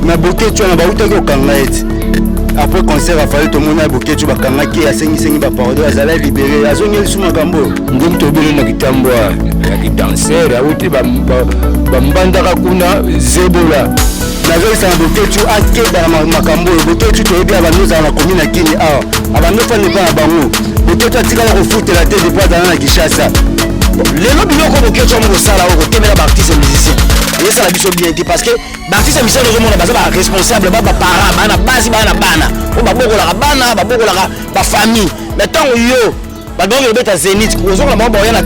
na Boketu na bauta ko kangait après concert a fallu tout le monde a Boketu bakanga ki a sengi ba parole azala libéré azongi lisuma kambo ngom to bele na kitambwa ya kidanser a uti ba mbanda kuna zebola nazo sana Boketu ake ba makambo Boketu to bien ba nous na commune kini a abando fa ne pas bango Boketu atikala ko foutre la tête de poids dans la Kinshasa lelo biloko Boketu mo sala o temela ba artiste musicien et ça la biso bien dit parce que l'artiste musicien nous monde baza ba responsable ba parents bana basi bana o ba boko la bana ba boko la ba famille mais tant yo ba donc le beta Zénith ko zo la ba ya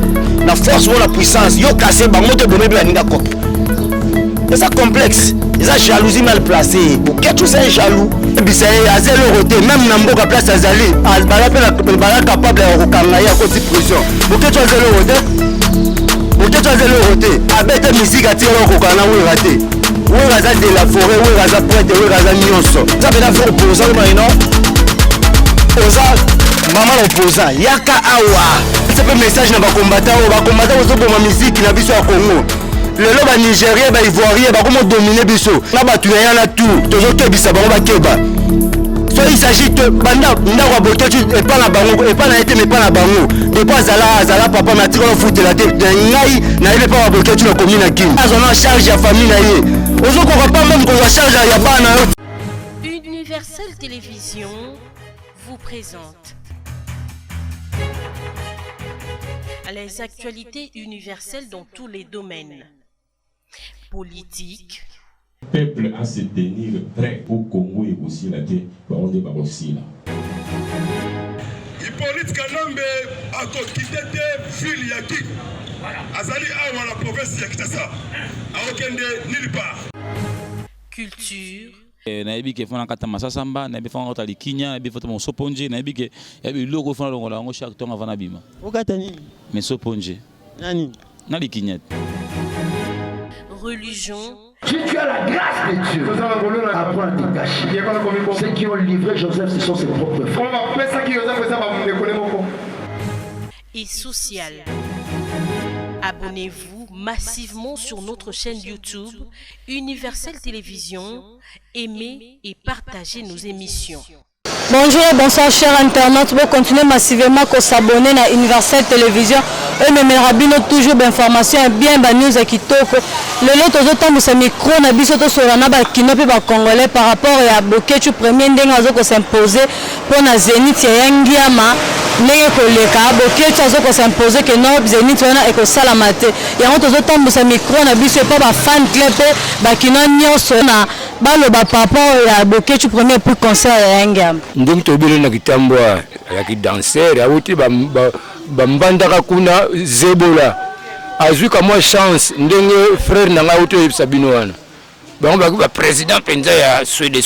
na force ou la puissance yo casser ba moto bomé ba ninga ko c'est ça complexe c'est ça jalousie mal placée Boketu c'est jaloux bisa azelo roté même na mboka place azali bala pe bala capable de kokanga ya ko ti prison Boketu azelo roté Boketu azelo roté abete musique atira kokana we raté we raza de la forêt we raza prêtre we raza nyonso ça peut la faire opposant maintenant oza maman opposant yaka awa c'est pas message na ba combattant ozo boma musique na biso ya Congo lelo ba Nigérien ba Ivoirien ba comment dominer biso na ba tuya na tout tozo kebisa bango ba keba so il s'agit de banda ndako Boketu et pas na bango et pas na été mais pas na bango de pas azala papa na tiko foutre la tête ngai na ile pas Boketu na commune Kim azona charge ya famille na ye ozo ko pas même ko charge ya bana. Universel Télévision vous présente les actualités universelles dans tous les domaines. Politique. Le peuple à se tenir prêt pour Congo et aussi la terre, on est pas aussi là. Hippolyte Kanambe a quitté ville Yaki. Azali a la province de Kinshasa. A aucun nulle part. Culture. Naibi ke fona kata masasamba naibi fona kota likinya naibi foto mo soponje naibi ke yabi logo fona longola ngo chaque temps avant bima okata nini mais soponje nani na likinya religion. Si tu as la grâce de Dieu, apprends à te cacher. Ceux qui ont livré Joseph, ce sont ses propres frères. Et social. Abonnez-vous massivement sur notre chaîne YouTube Universel Télévision. Aimez et partagez nos émissions. Bonjour et bonsoir chers internautes, vous continuez massivement à s'abonner à Universel Télévision et me rabino toujours d'informations et bien de news à Kitoko. Le lot aux autres c'est micro na biso to sorana ba kinope ba congolais par rapport à Boketu premier ndenga azoko s'imposer pour na Zénith ya Ngiama nenge koleka Boketu azoko s'imposer que non Zénith wana eko salamate ya autres autres c'est micro na biso pas ba fan club ba kino nyonso na balo ba papa ya Boketu premier pour concert ya Ngiama ndenge tobile na kitambwa ya kidanser ya uti ba mbanda kuna zebola azui kama chance ndenge frère nanga uti sabino wana bango ba président penza ya Swede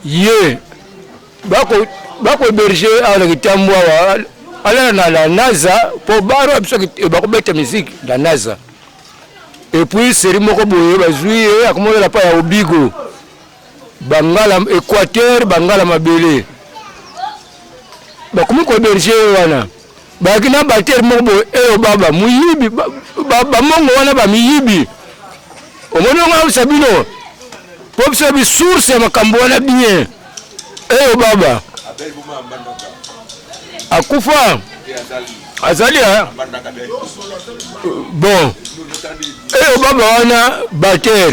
ye bako berger ala kitambwa ala na la NASA po baro biso bako beta musique la NASA et puis série moko boye bazui akomola la pa ya Obigo Bangala Équateur Bangala Mabele bakomi ko berger wana bakina bater mobo e baba muyibi baba mongo wana ba miyibi omono nga sabino pop sabi source ya makambo wana bien e baba akufa azali bon e baba wana bater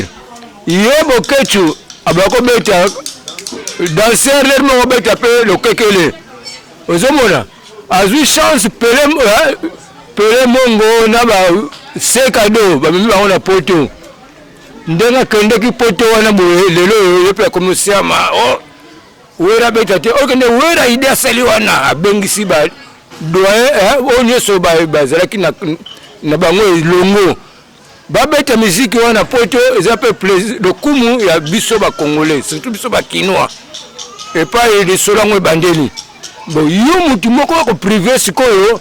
yebo Boketu abako beta danser leur mo beta pe le kekele ozomona azui chance pele mongo na ba sekado ba mimi baona poto ndenga kende ki poto wana boye lelo yepe komusia ma o wera beta te okende wera idea seli wana abengisi ba doye onye so ba zalaki na bango longo babeta musique wana poto ils appellent plaisir le kumu ya biso ba congolais surtout biso ba kinois et pas de solango bandeli bon yo mutu moko ko privé sikoyo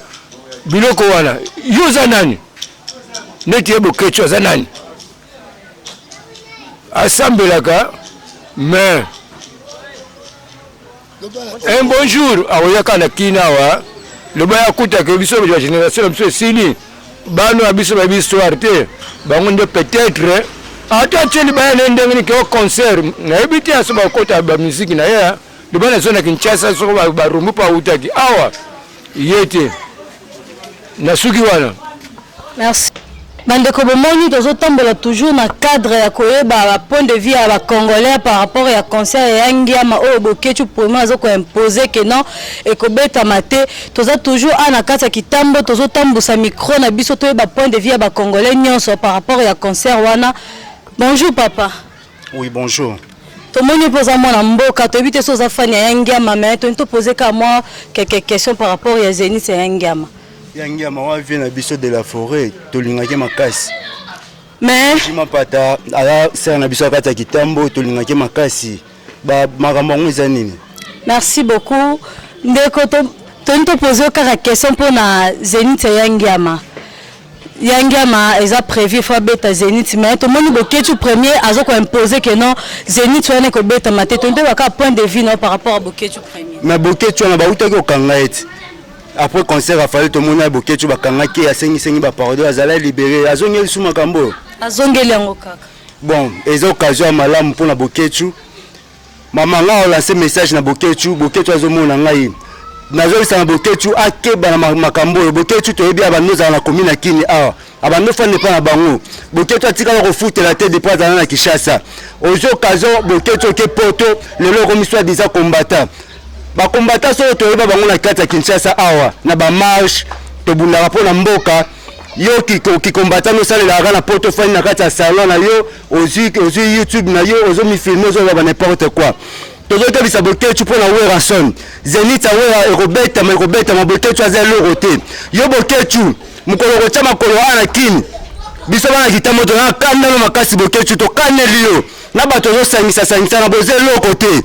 biloko wana yo zanani neti ebo Boketu zanani assemblaka mais un bonjour awoyaka na kinawa le baya kuta ke biso ba génération biso sini bano abiso ba histoire te bango nde peut-être ata tsheli ba ne ndenge ni ke concert na ebiti aso ba kota ba musique na ya de bana zona Kinshasa so ba rumbu pa utaki awa yete na suki wana. Merci. Bandeko bomoni tozotambola toujours na cadre ya koyeba point de vue ya ba congolais par rapport à concert ya Ngiama oyo Boketu premier azoko imposer que non et ko beta maté toza toujours ana kati ya kitambo tozotambusa micro na biso toyeba point de vue ya ba congolais nyonso par rapport à concert wana. Bonjour papa. Oui, bonjour. Tomoni posa mona mboka to bité so za fani ya Ngiama mais to poser ka moi quelques questions par rapport à Zénith ya Ngiama. Ngiama wa vient na biso de la forêt tolingaki makasi. Mais Jima pata ala ser na biso kata kitambo tolingaki makasi. Ba makambo ngweza nini? merci beaucoup. Ndeko to poser ka question pour na Zénith ya Ngiama. Ngiama est prévu fa beta Zénith mais to moni Boketu premier azoko imposer que non Zénith wana ko beta maté to ndeka point de vue non par rapport à Boketu premier. Mais Boketu na ba utaki okanga eti. Après concert a fallu tout le monde Boketu bakangaki ya sengi ba parole azala libéré azongeli suma kambo Azongeli yango kaka. Bon les occasions malamu pour na Boketu maman nga a lancé message na Boketu azomona ngai nazo sa na Boketu akeba na makambo Boketu to yebi abanoza na commune Kini awa abando fa ne pas na bango Boketu atika ko foutre la tête de pas na Kinshasa aux occasions Boketu ke poto le loko miswa déjà combattant ba combattant so to yeba bango na kati ya Kinshasa awa na ba marche to bunda po na mboka yo ki combattant no sale la na poto fani na kati ya salon na yo ozi YouTube na yo ozo mi filmer zo ba n'importe quoi to zo ke bisa Boketu po na wera son Zénith awera Robert ma Boketu azelo roté yo Boketu mukolo ko chama kolo ana Kini biso bana kitamo to na kanda no makasi Boketu to kaneli yo na bato zo sangisa na bozelo côté.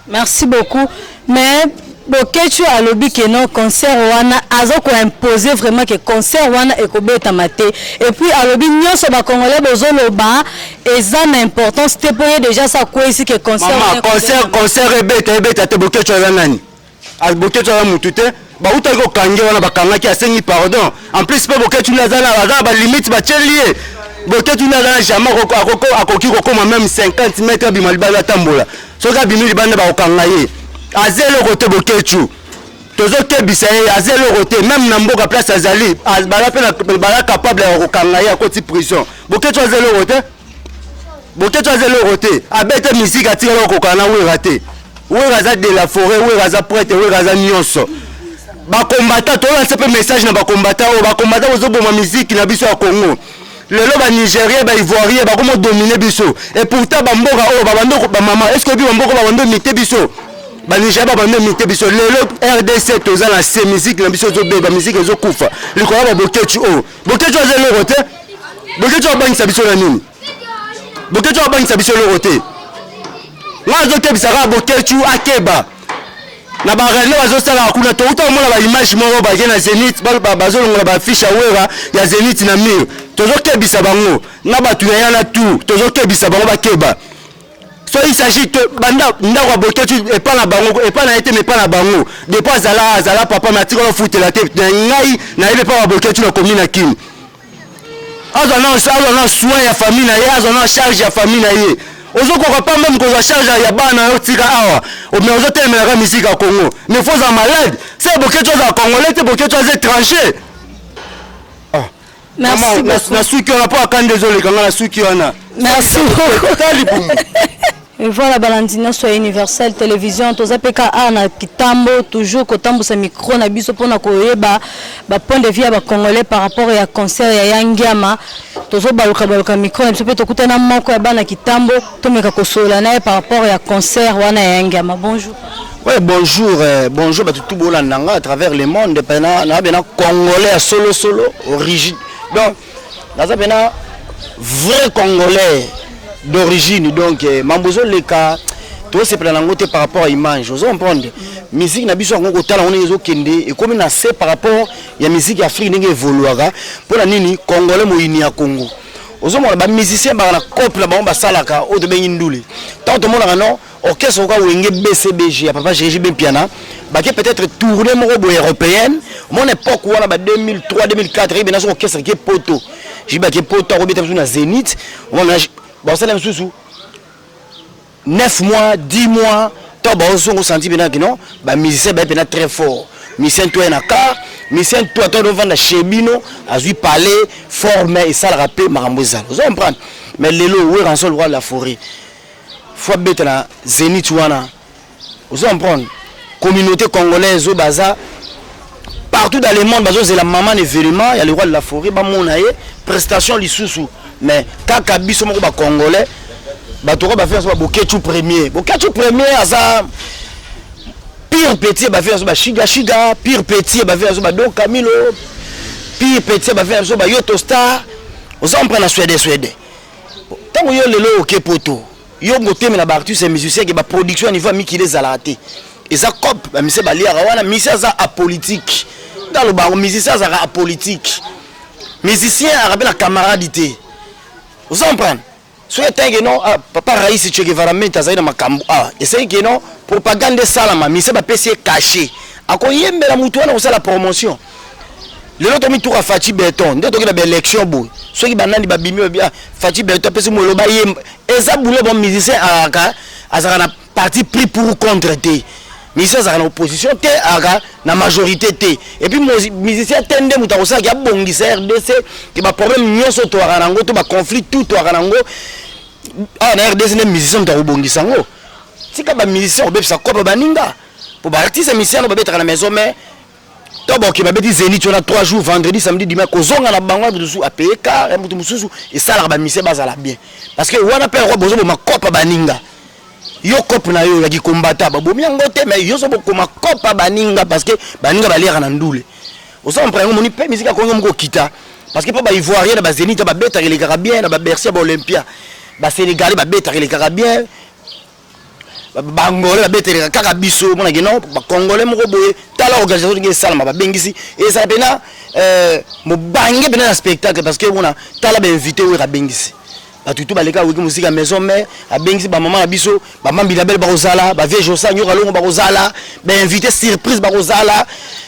Merci beaucoup. Mais Boketu a lobby que non concert wana azoko imposer vraiment que concert wana ekobeta maté et puis a lobby nyonso ba congolais bozoloba ezana importance te poye déjà ça quoi ici que concert concert ebeta te Boketu za nani a Boketu za mutute ba utako kange wana bakangaki asengi pardon en plus pe Boketu na za ba limite ba chelie Boketu na za jamais akoki kokoma même 50 mètres bimalibala tambola soka bimili banda ba okangaye azelo côté Boketu tozo kebisa azelo côté même na mboka place azali bala pe bala capable ya kokangaye à côté prison Boketu azelo côté abete musique atira kokana we raté we raza de la forêt we raza prêtre we raza nyonso ba combattant to lancer pe message na ba combattant ozo boma musique na biso ya Congo lelo ba Nigérien ba Ivoirien ba comment dominer biso et pourtant ba mboka o ba bando ba maman est-ce que bi ba mboka ba bando mité biso ba Nigérien ba bando mité biso lelo RDC toza na ces musique na biso zo ba musique zo kufa likola ba Boketu o Boketu azelo roté Boketu abangisa biso na nini Boketu abangisa biso le roté nga zo kebisa ka Boketu akeba na ba relo bazo sala kuna to uta mona ba image moko ba na Zénith ba bazo longola ba fiche awera ya Zénith na mur tozo kebisa bango na batu ya na tout tozo kebisa bango ba keba so il s'agit de banda ndako Boketu et pas na bango et pas na été mais pas na bango depuis azala papa matiko lo foot la tête ngai na ile pas Boketu na commune Kini azana soin ya famille na ye azana charge ya famille na ye ozo ko pas même ko charge ya bana yo tika awa o mais ozo telemela ka musique à Congo mais faut en malade c'est Boketu za congolais te Boketu za étranger. Merci beaucoup. Na suki on pas quand désolé quand na suki wana. Merci beaucoup. Et voilà Balandina soit Universel Télévision toza peka ana kitambo toujours kotambo sa micro na biso pona koyeba ba point de vue ba congolais par rapport à concert ya Ngiama tozo baluka micro na biso pe tokutana moko ya bana kitambo tomeka kosola na par rapport à concert wana ya Ngiama. Bonjour. Ouais, bonjour bah tout bolandanga à travers le monde na bena congolais solo origine. Donc na bena vrai congolais d'origine donc mambozo le cas tout c'est plein langote par rapport à image vous comprendre musique na biso ngoko tala on ezo kende et comme na c'est par rapport ya musique afrique ndenge évoluera pour la nini congolais moyini ya Congo ozo mona ba musicien ba na couple ba on salaka o de bengi ndule tant to mona non orchestre ko wenge BCBG ya papa Jérémy Ben Piana ba ke peut-être tourner mo européenne mon époque wala ba 2003 2004 et bien na orchestre qui poto j'ai dit que pour toi na Zénith on a bon ça sous 9 mois 10 mois toi bah on senti bien que non bah musicien bah bien très fort musicien toi na car musicien toi vendre chez Bino a vu parler former et ça le rappeler maramboza vous comprendre mais lelo ouais en sol roi de la forêt faut bête na Zénith wana vous comprendre communauté congolaise au baza partout dans le monde c'est la maman événement il y a le roi de la forêt ba monaye prestation lisusu mais kaka biso moko ba congolais ba toko ba faire so boketu premier asa pire petit ba faire so ba shiga pire petit ba faire so ba Don Camilo pire petit ba faire so ba Yoto Star aux hommes prennent la Suède tant yo lelo OK poto yo ngoteme na ba artiste musicien qui ba production niveau miki les alaté et ça cop ba mise ba liara wana mise ça apolitique dans le bar musicien ça apolitique musicien arabe la camaradité vous comprenez souhaitez que non papa Raïs Che Guevara meta zaina makambo essayez que non propagande salama mise ba PC caché akoyembela mutu wana osala promotion lelo to mi tour a Fati Beton nde to ki na ba élection boy ceux qui banani ba bimi bien Fati Beton pesi mo loba yemba eza boulot bon musicien aka azaka na parti pris pour contre té musicien azaka na opposition té aka na majorité té et puis musicien tende muta ko sa ya bongisa RDC ki ba problème nyoso to aka nango to ba conflit tout to aka nango na RDC ne musicien muta ko bongisa ngo tika ba musicien obebisa kopa baninga pour ba artiste musicien ba betaka na maison mais to ba ki ba beti Zénith on a 3 jours vendredi samedi dimanche ko zonga na bango dessous a payer car mutu mususu et ça la ba musicien bazala bien parce que wana pe roi bozo ma kopa baninga yo kopa na yo ya ki combattre ba bomi ngote mais yo so boko ma kopa baninga parce que baninga ba lira na ndule o so mprengo moni pe musique ko ngomko kita parce que pa ba ivoirien na ba Zénith ba betaka les Carabiens na ba Bercy ba Olympia ba Sénégalais ba betaka les Carabiens bangolais ba betaka kaka biso mona geno ba congolais moko boye tala organisation ngi salama ba bengisi et ça bena mo bange bena na spectacle parce que mona tala ba invité o ra bengisi ba tutu ba leka wiki musique à maison mais a bengisi ba maman na biso ba mambi la belle ba rozala ba viejo sa nyoka longo ba rozala ba invité surprise ba rozala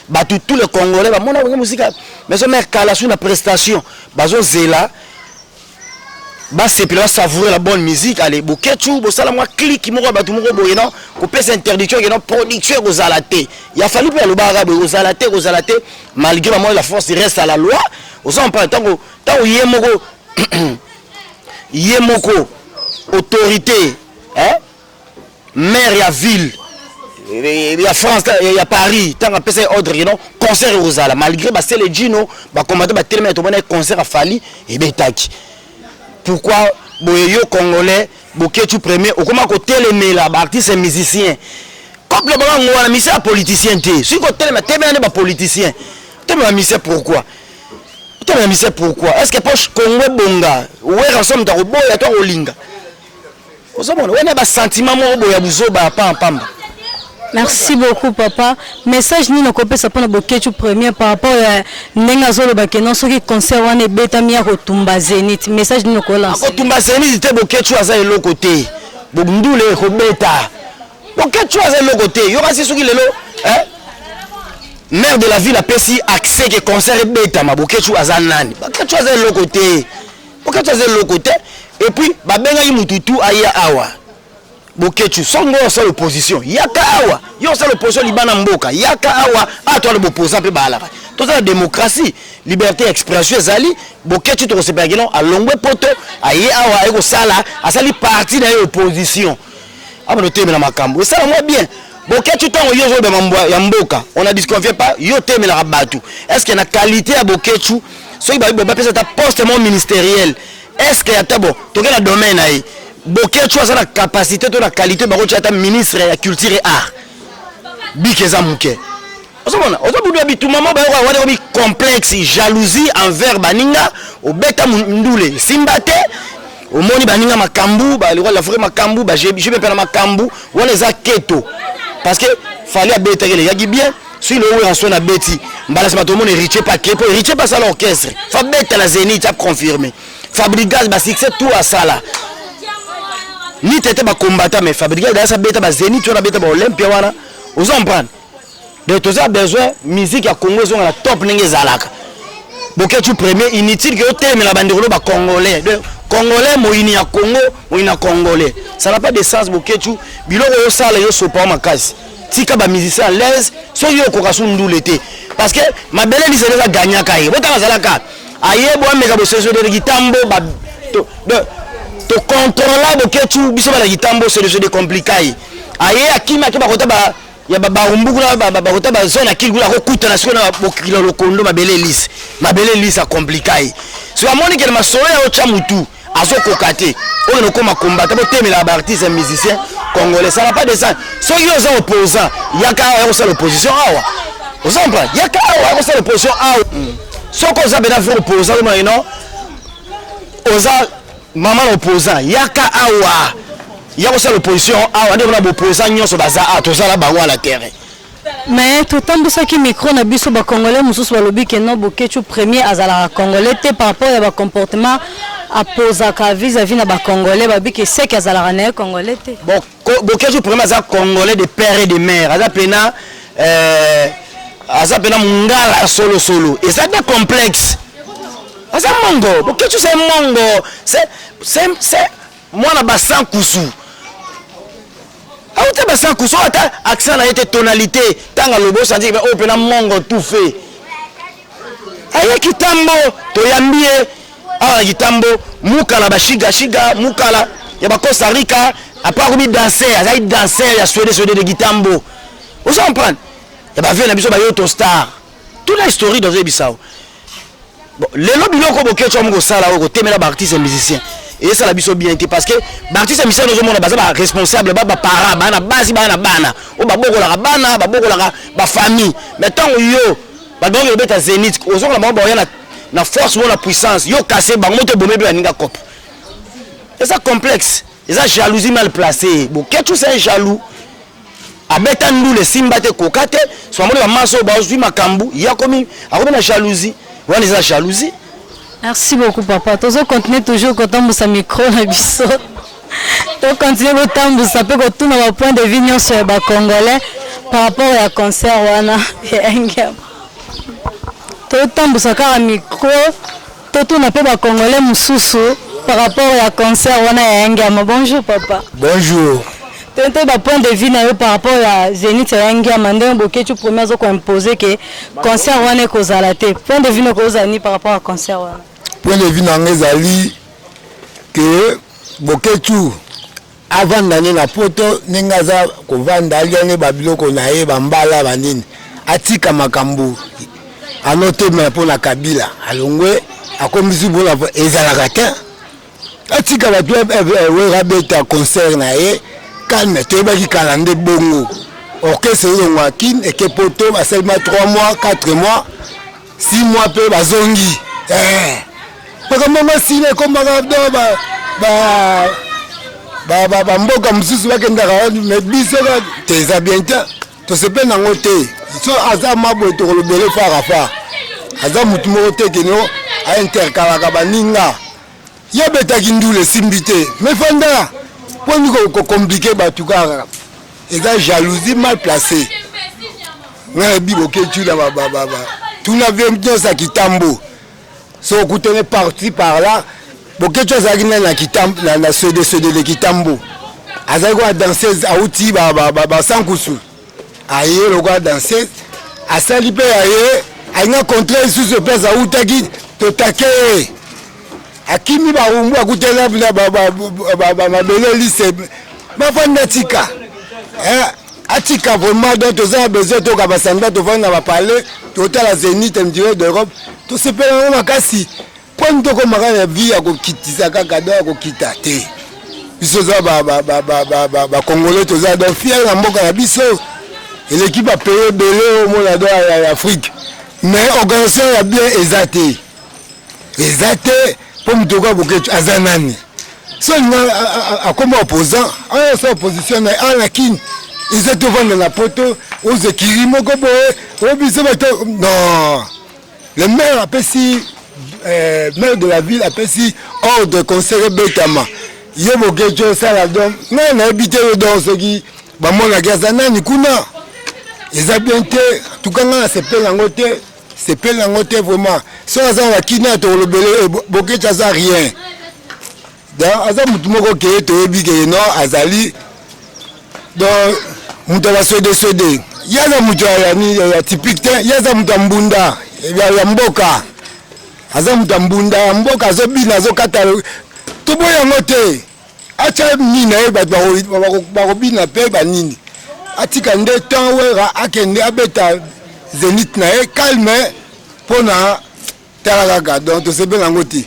ba tutu les congolais ba mona wiki musique maison mais kala sur na prestation bazo zela ba c'est pour savourer la bonne musique allez boketu bo sala moi clic moko ba tout moko boye non ko pesa interdiction que non production aux alaté il a fallu pour le barabe aux alaté malgré moi la force reste à la loi aux en pas tant yemoko autorité hein maire ya ville ya France ya Paris tant pesa ordre non concert aux ala malgré ba c'est le Gino ba commander ba tellement to bona concert a fali et betaki. Pourquoi boyo congolais boketu premier au comment côté les là artiste et musicien comme le blanc on a mis ça politicien té si côté mais té bien pas politicien té mais mis ça pourquoi est-ce que poche Congo bonga ouais ensemble ta boya toi olinga osomona ouais na ba sentiment mo boya buzoba pamba. Merci beaucoup papa. Message ni nokopé ça pona boketu premier par rapport à nenga zolo bakeno soki concert wana betami ya kotumba Zénith. Message ni nokola. Kotumba Zénith te boketu aza eloko te. Bobundule ko beta. Boketu aza eloko te. Yo kasi soki lelo hein? Maire de la ville a pesi accès que concert beta ma boketu aza nani. Boketu aza eloko te. Boketu aza eloko te et puis ba benga yi mututu aya awa. Boketu songo sa l'opposition yaka awa yo sa l'opposition libana mboka yaka awa atwa le opposant pe balaka to la démocratie liberté expression ezali boketu to sepagino a longwe poto aye awa eko sala asali parti na opposition abano teme na makambo et ça moi bien boketu tango yo zo be mambo ya mboka on a disconfié pas yo teme na rabatu est-ce que na qualité à boketu so ba pesa ta poste ministériel est-ce que ya tabo to na domaine ayi boketu a la capacité de la qualité de la ministre de la culture et art bikeza muke osomona ozobudu bitu mama ba wana bi complexe jalousie envers baninga obeta ndule simbate omoni baninga makambu ba le roi la forêt makambu ba je me pena makambu wana za keto parce que fallait abeta les yaki bien si le ouen en na beti mbala se bato mona riche pas kepo riche pas ça l'orchestre fa beta la Zénith a confirmé Fabrigas ba succès tout à ça là ni tete ba combattant mais fabriquer dans sa beta ba Zénith on a beta ba Olympia wana aux en prendre de tous a besoin musique ya Congo sont la top ninge zalaka Boketu premier inutile que te mais la bandero ba congolais. Congolais moini ya Congo, moini na congolais. Ça n'a pas de sens Boketu. Biloko yo sala yo sopa makasi. Tika ba musicien à l'aise, so yo kokasu ndulete. Parce que ma belle lise les a gagné kai. Bota bazalaka. Aye bo meka bo seso de gitambo ba to contrôler Boketu biso ba gitambo c'est le jeu de compliqué. Aye akima ke ba kota ba ya baba umbukula baba kota ba zone akilula ko kuta na siko na bokilo lokondo ma belle lise a compliqué. So amoni ke masolo ya ocha mutu azo kokate. On ne comme combattre bo temela ba artiste musicien congolais ça n'a pas de sens. So yo za opposant yaka ya ko l'opposition awa. Vous comprenez? Yaka ya ko l'opposition awa. So ko za bena faire opposant non. Oza maman opposant yaka awa. Il y a aussi l'opposition, on a l'opposition, on a la banque à la terre. Mais tout le temps, ce qui micro na biso ba congolais, mususu ba lobi que non Boketu premier azala congolais par rapport à ba comportement apposaka vis-à-vis na ba congolais ba bi que c'est que azala na congolais. Bon, Boketu premier azala congolais de père et de mère, azala pena mungala solo et ça est complexe. Azala mongo, Boketu c'est mongo, c'est moi na ba sans kusu. Ah, tu as ça, tu as accent à la tonalité. Tanga lobo, ça dit que open a mongo tout fait. Aïe, kitambo, toyambie, ah, kitambo, mukala, bashiga, mukala, y'a Costa Rica, à part où il dansait, il dansait, il a suédé de kitambo. Vous comprenez? Il y a vu la biso bayoto star. Toute la histoire dans les Bissau. Bon, les lobbies locaux, beaucoup de gens ont ça là, au côté, mais là, artiste et musicien. Et ça la biso bien parce que l'artiste et musicien nous sommes responsable ba parents bana basi bana o ba boko la bana ba boko la famille mais tant yo ba donc le beta zénith ozo la mabo ya na force ou la puissance yo casser ba moto bombe be ninga cop et ça complexe et ça jalousie mal placée bon qu'est-ce c'est jaloux abeta nous le simba te kokate so amoni ba maso ba ozwi makambu ya komi akomi na jalousie wana za jalousie. Merci beaucoup papa. Tu vas continuer toujours quand on a micro na biso. Tu continuer quand on a peut tout na point de vue sur les Congolais par rapport à concert wana engem. Tu on a micro tout na peut Congolais mususu par rapport à concert wana engem. Bonjour papa. Bonjour. Tu as point de vue par rapport à Zénith engem mandé Boketu premier zo ko imposer que concert wana ko zalate. Point de vue na ko zani par rapport à concert wana. Point de vue n'angezali que Boketu avant d'année na poto nengaza ko vanda aliane babiloko na ye bambala banini atika makambu anote me pour la Kabila alongwe akomisi bona ezalaka te atika ba club we rabeta concert na ye calme te ba ki calendrier bongo orchestre ngwakin et que poto ba seulement 3 mois 4 mois 6 mois pe bazongi parce que maman si les combattants ba mboka mususu bakendaka mais biso teza bien to se peine nango te so aza mabo to lobele farafa aza mutu moko te keno a interkalaka baninga yebetaki ndule simbite mais fanda poni ko compliqué batu kaka eza jalousie mal placée na Boketu la tout na vie mtosa kitambo so écoutez parti par là Boketu azaki na kitambo na ceux de kitambo azaki ko danser auti ba sankusu aye lo ko danser asali pe aye ainga contre sous ce place autaki to take akimi ba umbu akutela ba mabele lycée ba fanatika atika vraiment donc toza besoin to ka basanda to vanda ba parler total la Zénith MDO d'Europe to se pela makasi pon to ko makana vie ya ko kitisa kaka do ko kitate biso za ba congolais toza donc fier na mboka ya biso et l'équipe a payé belé au monde à Afrique mais organisation ya bien ezate pour me toka Boketu azanani so a comme opposant en sa opposition à la kin ils étaient devant la poto aux équilibres non le maire a si maire de la ville a si ordre conseiller Betama il y a Boketu ça là donc non habité dans ce qui ba mona gazanani kuna ils a bien été tout quand on s'appelle en côté c'est pas la montée vraiment. Si on a un kina, tu le belé, bokeh, tu as rien. Donc, Azam Moutoumoko qui est au Bigé, non, Azali. Donc, Moutala Sode. Il y a un Moutala typique, il y a un Moutambunda, il y a un Mboka. Azam Moutambunda, Mboka, Zobina, Zokata. Tout le monde est acha Nina, Barobina, Pebanini. Atika nde temps wera akende abeta Zénith na calme pona talaga donc c'est bien ngoti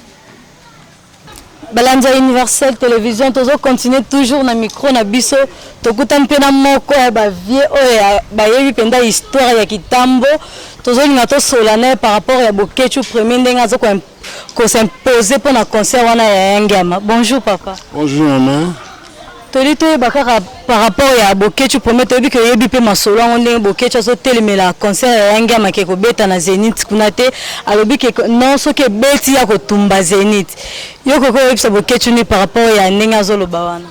Balanza Universel Télévision tozo continuer toujours na micro na biso tokuta mpena moko ya ba vie oya ba yebi penda histoire ya kitambo tozo linga to solana par rapport ya Bokechu premier ndenga zo ko s'imposer pour na concert wana ya Ngama. Bonjour papa. Bonjour maman. Tolito bakara par rapport à Bokechu promet tobi que yebi pe masolo ngondenge Bokechu so telemela concert ya Ngama ke ko beta na Zénith kunate alobi ke non so ke beti ya ko tumba Zénith yoko ko yebisa Bokechu ni par rapport ya ndenga zo lobawana.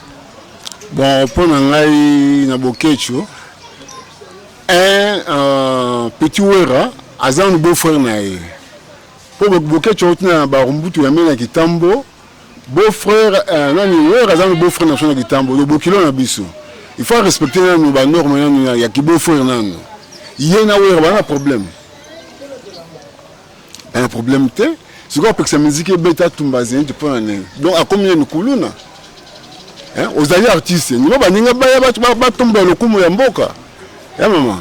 Bon pour ngai na Bokechu un petit wera azan beau frère na ye pour Bokechu tuna ba rumbutu ya mena kitambo. Beau-frère, beau-frère national du Tambo, le Bokilo na biso. Il faut respecter nos normes, il y a qui beau-frère nan. Il y a un problème. Un problème c'est quoi parce que ça me dit que beta tumbazé tu peux en. Donc à combien nous coulons hein aux alliés artistes, nous va ninga ba tomber le kumu ya mboka. Ya maman.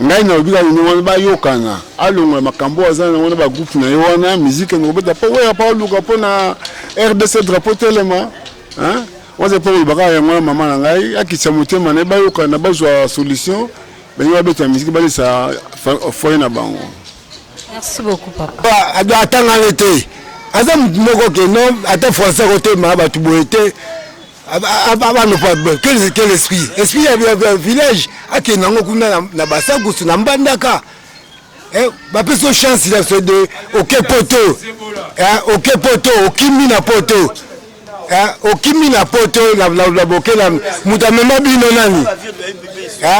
Ngai na obiga ni ba yokana alonga makambo azana wana ba groupe na yona musique no beta pa wa pa luka pona RDC drapeau telema hein on se peut baka ya mwana mama na ngai akitsa motema na ba yokana ba zwa solution ben yo beta musique ba lisa foye na bango. Merci beaucoup papa. Attends arrêtez azam moko ke non ata français côté ma ba tuboete quel esprit village ake nango kuna na basagusu na mbandaka bapeso chance la de OK poto OK poto okimi na poto okimi na poto la bokela mutamema bino nani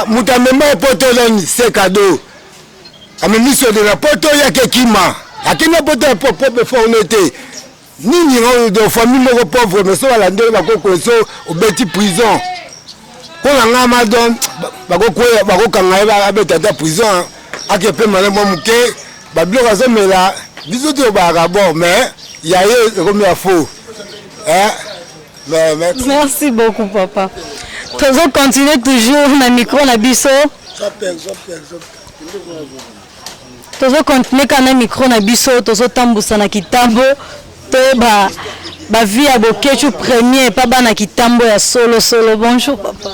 mutamema poto nani c'est cadeau amemi so de la poto yake kima akina poto propre fornité Nini de famille moko pauvre mais so alande bakoko so obeti prison ko la ngama don bakoko kanga ba beta ta prison ake pe mane mo muke ba bloka zo mela biso to ba bon mais ya ye comme ya faux mais merci beaucoup papa. Tozo continuer toujours na micro na biso. Tozo continuer kana micro na biso tozo tambusa na kitambo. Ba vie à Bokechu premier pas bana kitambo ya solo. Bonjour papa.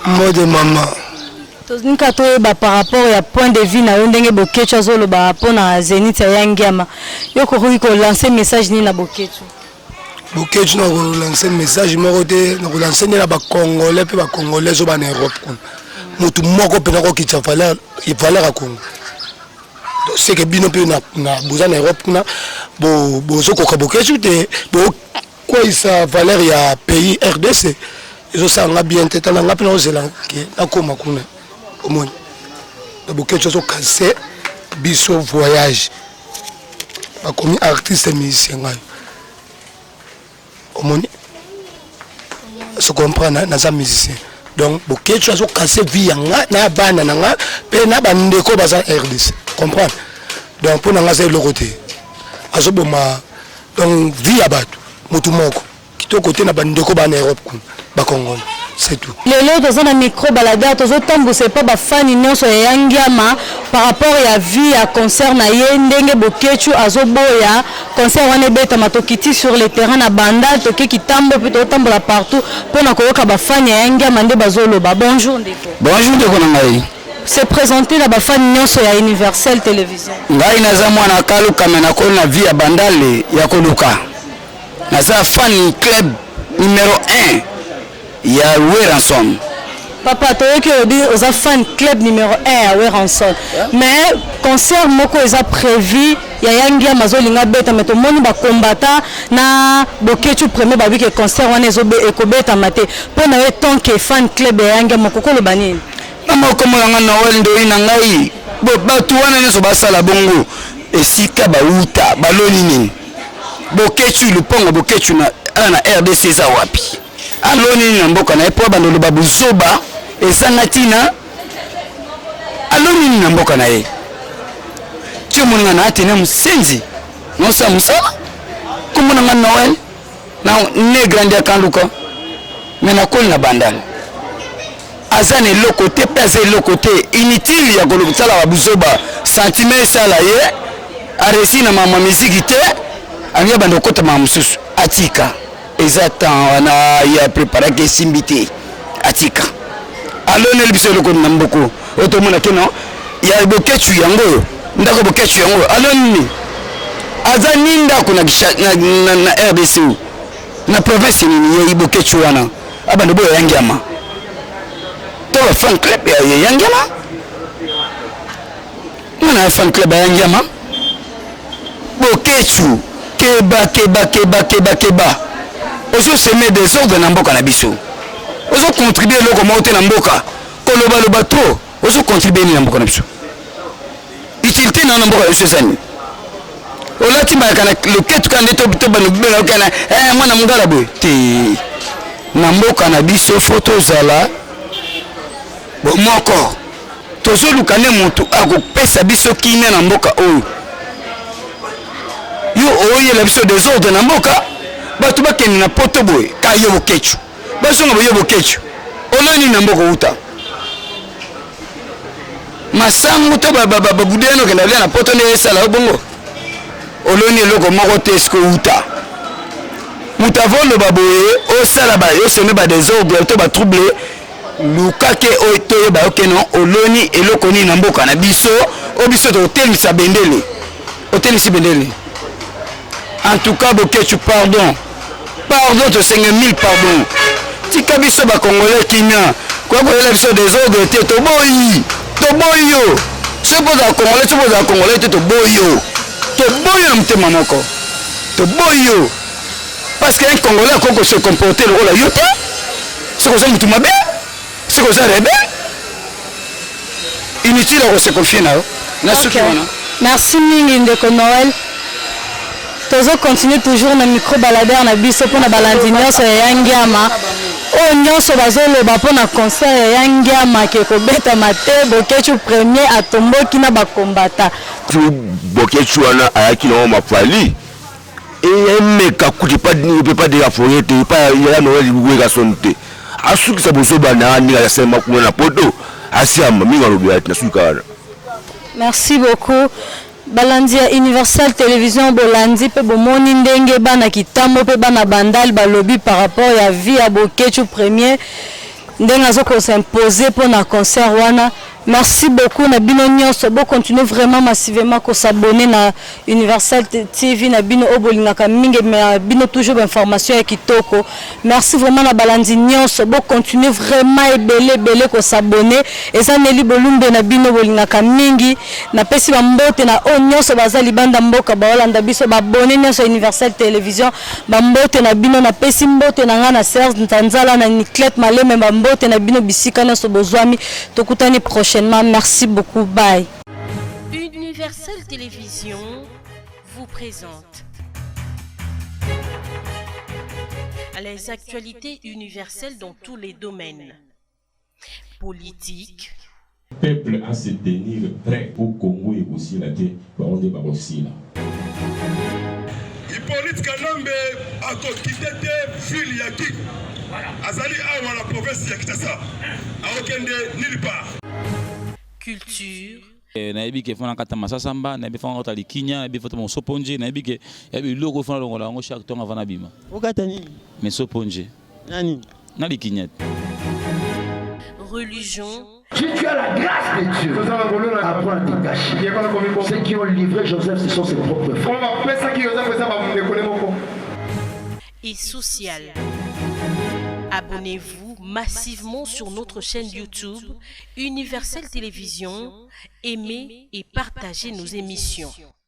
Mode maman. Tozinka to ba par rapport ya point de vue na ndenge Bokechu azolo ba pona Zénith ya Ngama. Yoko ko lancer message ni na Bokechu. Bokechu na ko lancer message moko te na ko lancer ni la ba congolais pe ba congolais zo ba na Europe kun. Mutu moko pe na ko kitsa valeur à Congo. C'est que bino pe na boza na Europe kuna bo zo ko Bokechu te bo quoi ça valeur ya pays RDC ils ça nga bien tête na nga pe na ozela ke na koma kuna omoni de Bokechu zo casser biso voyage ba komi artiste musicien nga omoni se comprendre na za musicien donc Bokechu zo casser vie nga na bana na nga pe na bandeko baza RDC comprendre donc pour nga c'est le côté azoboma donc vie abatu mutu moko kito côté na bandeko ba na Europe ba Congo c'est tout lelo toza na micro balada tozo tambusa pas ba fan nyonso ya Ngama par rapport ya vie ya concert na ye ndenge Bokechu azoboya concert wana beta matokiti sur le terrain na banda toke kitambo pe to tambola partout pour na koyoka ba fan ya Ngama nde bazoloba. Bonjour ndeko. Bonjour ndeko na ngai. C'est présenté la bafani nyonso ya Universel Télévision. Ngai naza mwana kaluka mena ko na vie ya bandale ya koluka. Naza fan club numéro 1 ya Weranson. Papa toyoki obi oza fan club numéro 1 ya Weranson. Mais concert moko eza prévu ya Ngama mazolinga beta mais to moni ba combattant na Bokechu premier ba que concert wana ezobe ekobeta mate. Pona we tant que fan club ya Ngama kokolo banini. Mama komo nga Noel ndo ina ngai bato wana nyonso basala bongo esika bauta baloni nini bokechu lupongo bokechu na RDC eza wapi aloni nini na mboka na ye po bandolo babuzoba ezanga ntina aloni nini na mboka na ye tio moninga na atene mosenzi nosa mosala komonanga Noël na ne grandi akanduka me nakoli na bandala aza na eloko te mpe aza eloko te inutile ya kolobutala babuzoba sentime esala ye aresi na mama miziki te alingi banda okota mama mosusu atika eza temps wana ya preparaki esimbi te atika aloneli biso eloko na mboko otomona keno ya bokechu yango oyo ndako bokechu yango oyo alonini aza ni ndako na RDC na province nini ya bokechu wana abanda boyo yangiama to fan club ya yangiama mwana fan club ya yangiama bokechu keba ozo semer des ordres na mboka na biso ozo contribuer loko mote na mboka koloba trop ozo contribuer ni na mboka na biso utilité na mboka biso sani olati makana loketu kande to banobela kana mwana mungala boy te na mboka na biso photo zala moko tozo lukane mutu akopesa biso kimia na mboka oyo yo oye la biso des ordres na mboka bato bakende na poto boye ka yo bokechu bazonga boye bokechu oloni na mboka uta masangu to babudeno kenda lia na poto ne sala bongo oloni eloko moko te esko uta mutavolo baboye o sala ba yo seme ba des ordres to ba troubler lukake o to ba okeno oloni eloko ni na mboka na biso o biso to telisa bendele o telisi bendele. En tout cas, bokechu pardon te 5000 pardon. Tika biso ba congolais kimia. Kwa koyela biso des ordres te to boyi yo. C'est pour la congolais te boyi yo. To boyi na mtema moko. To boyi yo. Parce qu'un congolais koko se comporter le rôle yote. C'est comme ça mutu mabe. C'est comme ça rebelle. Inutile de se confier na. Merci mingi ndeko Noël. Tozo continue toujours na micro baladeur na biso pona balandi nyonso ya yangiama o nyonso bazoloba pona concert ya yangiama ke kobeta mate bokechu premier atomboki na bakombata bokechu wana ayaki na mafali et meka kuti pas ne peut pas de la forêt pas ya no libuwe ka sonte asuki sa bozoba na ni ya sema kuna na poto asiama minga lobi na suka. Merci beaucoup. Balandi ya Universal Télévision bolandi pe bomoni ndenge bana kitambo pe bana bandal balobi par rapport ya vie ya bokechu premier ndenge azoko s'imposer pour na concert wana. Merci beaucoup na bino nyonso bo continuer vraiment massivement ko s'abonner na Universal TV na bino obolingaka mingi mais bino toujours information ya kitoko. Merci vraiment na balandi nyonso bo continuer vraiment ebele ko s'abonner et ça neli bolumbe na bino bolingaka mingi na pesi ba mbote na o nyonso bazali banda mboka ba olanda biso ba abonner nyonso Universal Télévision ba mbote na bino na pesi mbote na ngana Serge Ntanzala na Niclette Maleme ba mbote na bino bisika nyonso bozwami tokutani prochain. Merci beaucoup. Bye. Universal Télévision vous présente les actualités universelles dans tous les domaines. Politique. Le peuple à se tenir prêt au Congo et aussi la terre, on est aussi là. Hippolyte Kanambe a quitté ville Yaki. Azali awa la province ya Kinshasa. Aokende nulle part. Culture. nayebi ke fona kata masasamba nayebi fona kota likinya nayebi foto mosoponje nayebi ke yabi logo fona longola ngo chaque temps avant abima okata nini mesoponje nani na likinya Religion. Si tu as la grâce de Dieu, apprends à te cacher. Ceux qui ont livré Joseph, ce sont ses propres frères. Et social. Abonnez-vous massivement sur notre chaîne YouTube Universel Télévision, aimez et partagez nos émissions.